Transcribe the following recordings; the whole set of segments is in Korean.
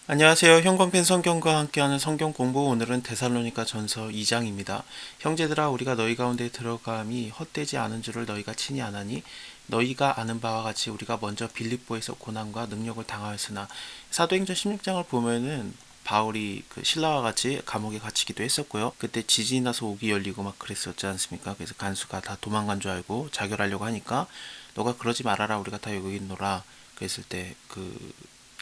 안녕하세요. 형광펜 성경과 함께하는 성경 공부. 오늘은 데살로니가 전서 2장입니다. 형제들아, 우리가 너희 가운데 들어감이 헛되지 않은 줄을 너희가 친히 아나니 너희가 아는 바와 같이 우리가 먼저 빌립보에서 고난과 능력을 당하였으나. 사도행전 16장을 보면은 바울이 그 신라와 같이 감옥에 갇히기도 했었고요. 그때 지진이 나서 옥이 열리고 막 그랬었지 않습니까? 그래서 간수가 다 도망간 줄 알고 자결하려고 하니까 너가 그러지 말아라, 우리가 다 여기 있노라 그랬을 때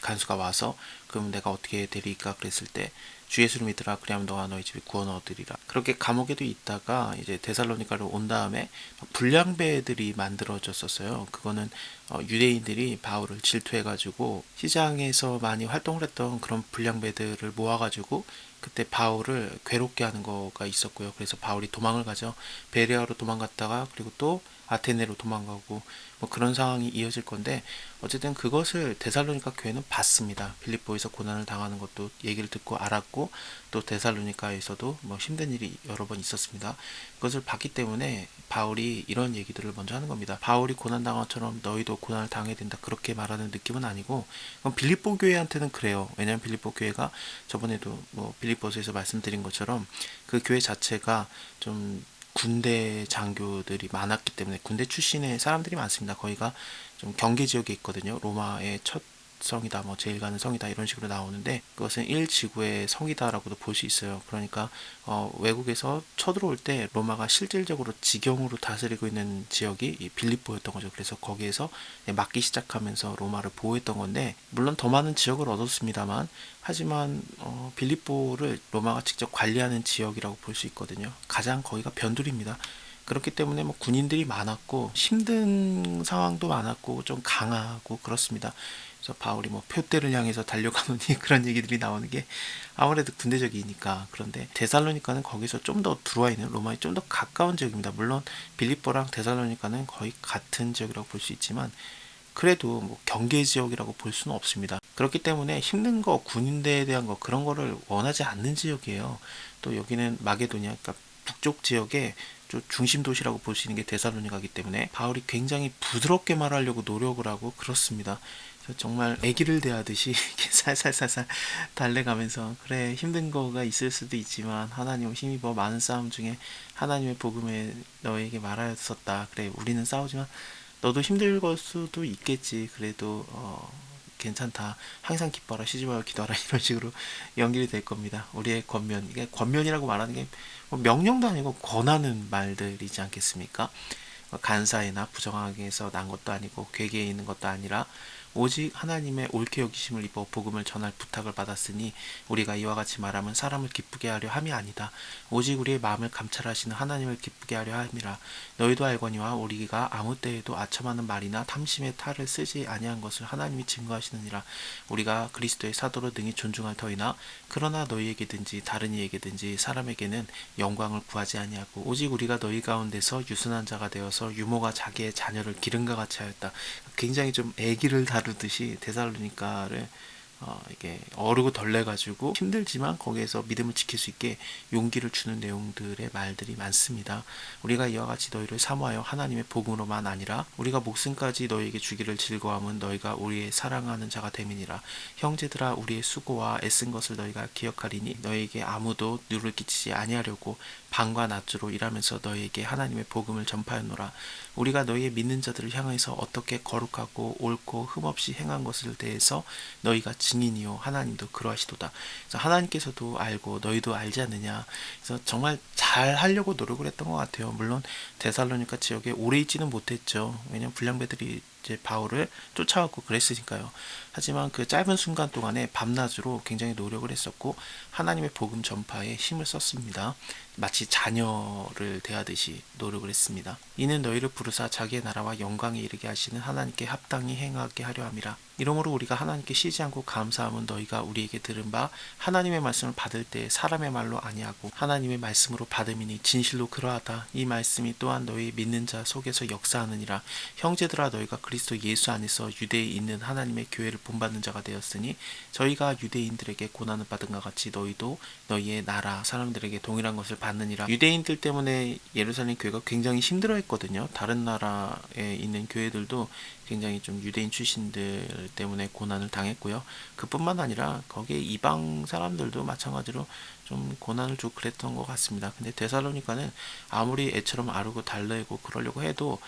간수가 와서 그럼 내가 어떻게 되리까 그랬을 때 주 예수를 믿으라, 그리하면 너와 너희 집이 구원 얻으리라. 그렇게 감옥에도 있다가 이제 데살로니가로 온 다음에 불량배들이 만들어졌었어요. 그거는 유대인들이 바울을 질투해가지고 시장에서 많이 활동을 했던 그런 불량배들을 모아가지고 그때 바울을 괴롭게 하는 거가 있었고요. 그래서 바울이 도망을 가죠. 베레아로 도망갔다가 그리고 또 아테네로 도망가고 뭐 그런 상황이 이어질 건데, 어쨌든 그것을 데살로니가 교회는 봤습니다. 빌립보에서 고난을 당하는 것도 얘기를 듣고 알았고, 또 데살로니가에서도 뭐 힘든 일이 여러 번 있었습니다. 그것을 봤기 때문에 바울이 이런 얘기들을 먼저 하는 겁니다. 바울이 고난 당한 것처럼 너희도 고난을 당해야 된다, 그렇게 말하는 느낌은 아니고, 그건 빌립보 교회한테는 그래요. 왜냐하면 빌립보 교회가 저번에도 뭐 빌립보서에서 말씀드린 것처럼 그 교회 자체가 좀 군대 장교들이 많았기 때문에 군대 출신의 사람들이 많습니다. 거기가 좀 경계 지역에 있거든요. 로마의 첫 성이다, 뭐 제일 가는 성이다, 이런 식으로 나오는데 그것은 1지구의 성이다라고도 볼 수 있어요. 그러니까 외국에서 쳐들어올 때 로마가 실질적으로 지경으로 다스리고 있는 지역이 이 빌립보였던 거죠. 그래서 거기에서 막기 시작하면서 로마를 보호했던 건데, 물론 더 많은 지역을 얻었습니다만, 하지만 빌립보를 로마가 직접 관리하는 지역이라고 볼 수 있거든요. 가장 거기가 변두리입니다. 그렇기 때문에 뭐 군인들이 많았고 힘든 상황도 많았고 좀 강하고 그렇습니다. 그래서 바울이 뭐 표대를 향해서 달려가느니 그런 얘기들이 나오는 게 아무래도 군대적이니까. 그런데 데살로니가는 거기서 좀 더 들어와 있는, 로마에 좀 더 가까운 지역입니다. 물론 빌립보랑 데살로니가는 거의 같은 지역이라고 볼 수 있지만 그래도 뭐 경계 지역이라고 볼 수는 없습니다. 그렇기 때문에 힘든 거, 군대에 대한 거, 그런 거를 원하지 않는 지역이에요. 또 여기는 마게도니아, 그러니까 북쪽 지역의 중심 도시라고 볼 수 있는 게 데살로니가이기 때문에 바울이 굉장히 부드럽게 말하려고 노력을 하고 그렇습니다. 정말 아기를 대하듯이 이렇게 살살살살 달래가면서, 그래 힘든 거가 있을 수도 있지만 하나님 힘입어 많은 싸움 중에 하나님의 복음에 너에게 말하였었다. 그래 우리는 싸우지만 너도 힘들 걸 수도 있겠지. 그래도 괜찮다. 항상 기뻐라. 쉬지 말고 기도하라. 이런 식으로 연결이 될 겁니다. 우리의 권면. 이게 권면이라고 말하는 게 뭐 명령도 아니고 권하는 말들이지 않겠습니까? 간사이나 부정하게 해서 난 것도 아니고 괴계에 있는 것도 아니라 오직 하나님의 옳게 여기심을 입어 복음을 전할 부탁을 받았으니 우리가 이와 같이 말하면 사람을 기쁘게 하려 함이 아니다. 오직 우리의 마음을 감찰하시는 하나님을 기쁘게 하려 함이라. 너희도 알거니와 우리가 아무 때에도 아첨하는 말이나 탐심의 탈을 쓰지 아니한 것을 하나님이 증거하시느니라. 우리가 그리스도의 사도로 능히 존중할 터이나 그러나 너희에게든지 다른 이에게든지 사람에게는 영광을 구하지 아니하고 오직 우리가 너희 가운데서 유순한 자가 되어서 유모가 자기의 자녀를 기름과 같이 하였다. 굉장히 좀 애기를 다루듯이 데살로니가를 이게 어르고 덜내가지고 힘들지만 거기에서 믿음을 지킬 수 있게 용기를 주는 내용들의 말들이 많습니다. 우리가 이와 같이 너희를 사모하여 하나님의 복음으로만 아니라 우리가 목숨까지 너희에게 주기를 즐거워함은 너희가 우리의 사랑하는 자가 됨이니라. 형제들아, 우리의 수고와 애쓴 것을 너희가 기억하리니 너희에게 아무도 누를 끼치지 아니하려고 밤과 낮주로 일하면서 너희에게 하나님의 복음을 전파하노라. 우리가 너희의 믿는 자들을 향해서 어떻게 거룩하고 옳고 흠없이 행한 것을 대해서 너희가 증인이요 하나님도 그러하시도다. 그래서 하나님께서도 알고 너희도 알지 않느냐. 그래서 정말 잘 하려고 노력을 했던 것 같아요. 물론 데살로니가 지역에 오래 있지는 못했죠. 왜냐면 불량배들이 이제 바울을 쫓아왔고 그랬으니까요. 하지만 그 짧은 순간 동안에 밤낮으로 굉장히 노력을 했었고 하나님의 복음 전파에 힘을 썼습니다. 마치 자녀를 대하듯이 노력을 했습니다. 이는 너희를 부르사 자기의 나라와 영광에 이르게 하시는 하나님께 합당히 행하게 하려 함이라. 이러므로 우리가 하나님께 쉬지 않고 감사함은 너희가 우리에게 들은 바 하나님의 말씀을 받을 때 사람의 말로 아니하고 하나님의 말씀으로 받음이니 진실로 그러하다. 이 말씀이 또한 너희 믿는 자 속에서 역사하느니라. 형제들아, 너희가 그리스도 예수 안에서 유대에 있는 하나님의 교회를 본받는 자가 되었으니 저희가 유대인들에게 고난을 받은 것 같이 너희도 너희의 나라 사람들에게 동일한 것을 받느니라. 유대인들 때문에 예루살렘 교회가 굉장히 힘들어했거든요. 다른 나라에 있는 교회들도 굉장히 좀 유대인 출신들 때문에 고난을 당했고요. 그뿐만 아니라 거기에 이방 사람들도 마찬가지로 좀 고난을 주고 그랬던 것 같습니다. 근데 데살로니가는 아무리 애처럼 아르고 달래고 그러려고 해도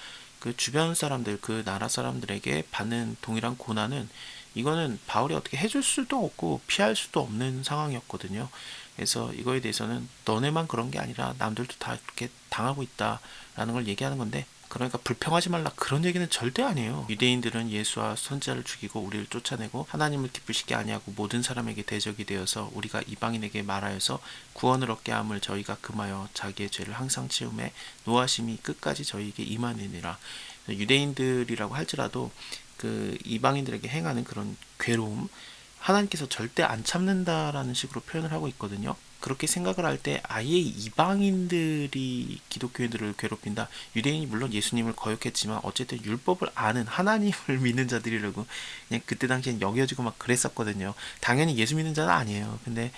그 주변 사람들, 그 나라 사람들에게 받는 동일한 고난은 이거는 바울이 어떻게 해줄 수도 없고 피할 수도 없는 상황이었거든요. 그래서 이거에 대해서는 너네만 그런 게 아니라 남들도 다 이렇게 당하고 있다라는 걸 얘기하는 건데, 그러니까 불평하지 말라 그런 얘기는 절대 아니에요. 유대인들은 예수와 선지자를 죽이고 우리를 쫓아내고 하나님을 기쁘시게 아니하고 모든 사람에게 대적이 되어서 우리가 이방인에게 말하여서 구원을 얻게 함을 저희가 금하여 자기의 죄를 항상 치움에 노하심이 끝까지 저희에게 임하느니라. 유대인들이라고 할지라도 그 이방인들에게 행하는 그런 괴로움, 하나님께서 절대 안 참는다라는 식으로 표현을 하고 있거든요. 그렇게 생각을 할 때 아예 이방인들이 기독교인들을 괴롭힌다. 유대인이 물론 예수님을 거역했지만 어쨌든 율법을 아는 하나님을 믿는 자들이라고 그냥 그때 당시엔 여겨지고 막 그랬었거든요. 당연히 예수 믿는 자는 아니에요. 근데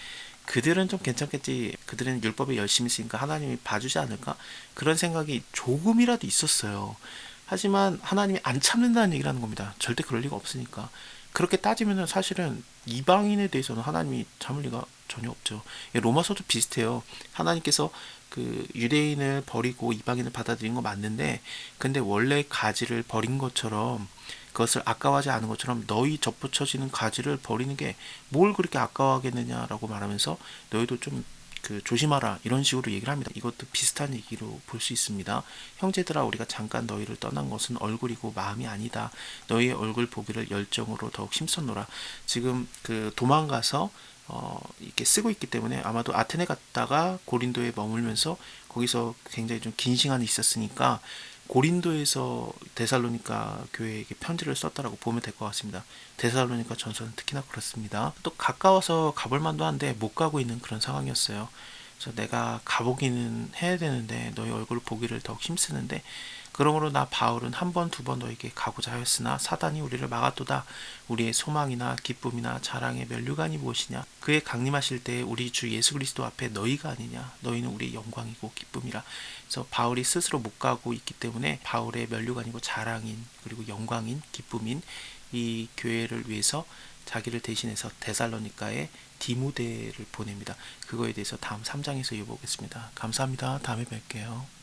그들은 좀 괜찮겠지. 그들은 율법에 열심히 쓰니까 하나님이 봐주지 않을까? 그런 생각이 조금이라도 있었어요. 하지만 하나님이 안 참는다는 얘기를 하는 겁니다. 절대 그럴 리가 없으니까. 그렇게 따지면 사실은 이방인에 대해서는 하나님이 참을 리가 전혀 없죠. 로마서도 비슷해요. 하나님께서 그 유대인을 버리고 이방인을 받아들인 거 맞는데, 근데 원래 가지를 버린 것처럼, 그것을 아까워하지 않은 것처럼 너희 접붙여지는 가지를 버리는 게 뭘 그렇게 아까워하겠느냐라고 말하면서 너희도 좀 그 조심하라 이런 식으로 얘기를 합니다. 이것도 비슷한 얘기로 볼 수 있습니다. 형제들아, 우리가 잠깐 너희를 떠난 것은 얼굴이고 마음이 아니다. 너희의 얼굴 보기를 열정으로 더욱 힘썼노라. 지금 그 도망가서 이렇게 쓰고 있기 때문에 아마도 아테네 갔다가 고린도에 머물면서 거기서 굉장히 좀 긴 시간이 있었으니까 고린도에서 데살로니가 교회에게 편지를 썼다라고 보면 될 것 같습니다. 데살로니가 전서는 특히나 그렇습니다. 또 가까워서 가볼 만도 한데 못 가고 있는 그런 상황이었어요. 그래서 내가 가보기는 해야 되는데 너희 얼굴을 보기를 더욱 힘쓰는데, 그러므로 나 바울은 한 번 두 번 너에게 가고자 하였으나 사단이 우리를 막았도다. 우리의 소망이나 기쁨이나 자랑의 면류관이 무엇이냐? 그의 강림하실 때 우리 주 예수 그리스도 앞에 너희가 아니냐? 너희는 우리의 영광이고 기쁨이라. 그래서 바울이 스스로 못 가고 있기 때문에 바울의 면류관이고 자랑인, 그리고 영광인, 기쁨인 이 교회를 위해서 자기를 대신해서 데살로니가에 디모데를 보냅니다. 그거에 대해서 다음 3장에서 이어보겠습니다. 감사합니다. 다음에 뵐게요.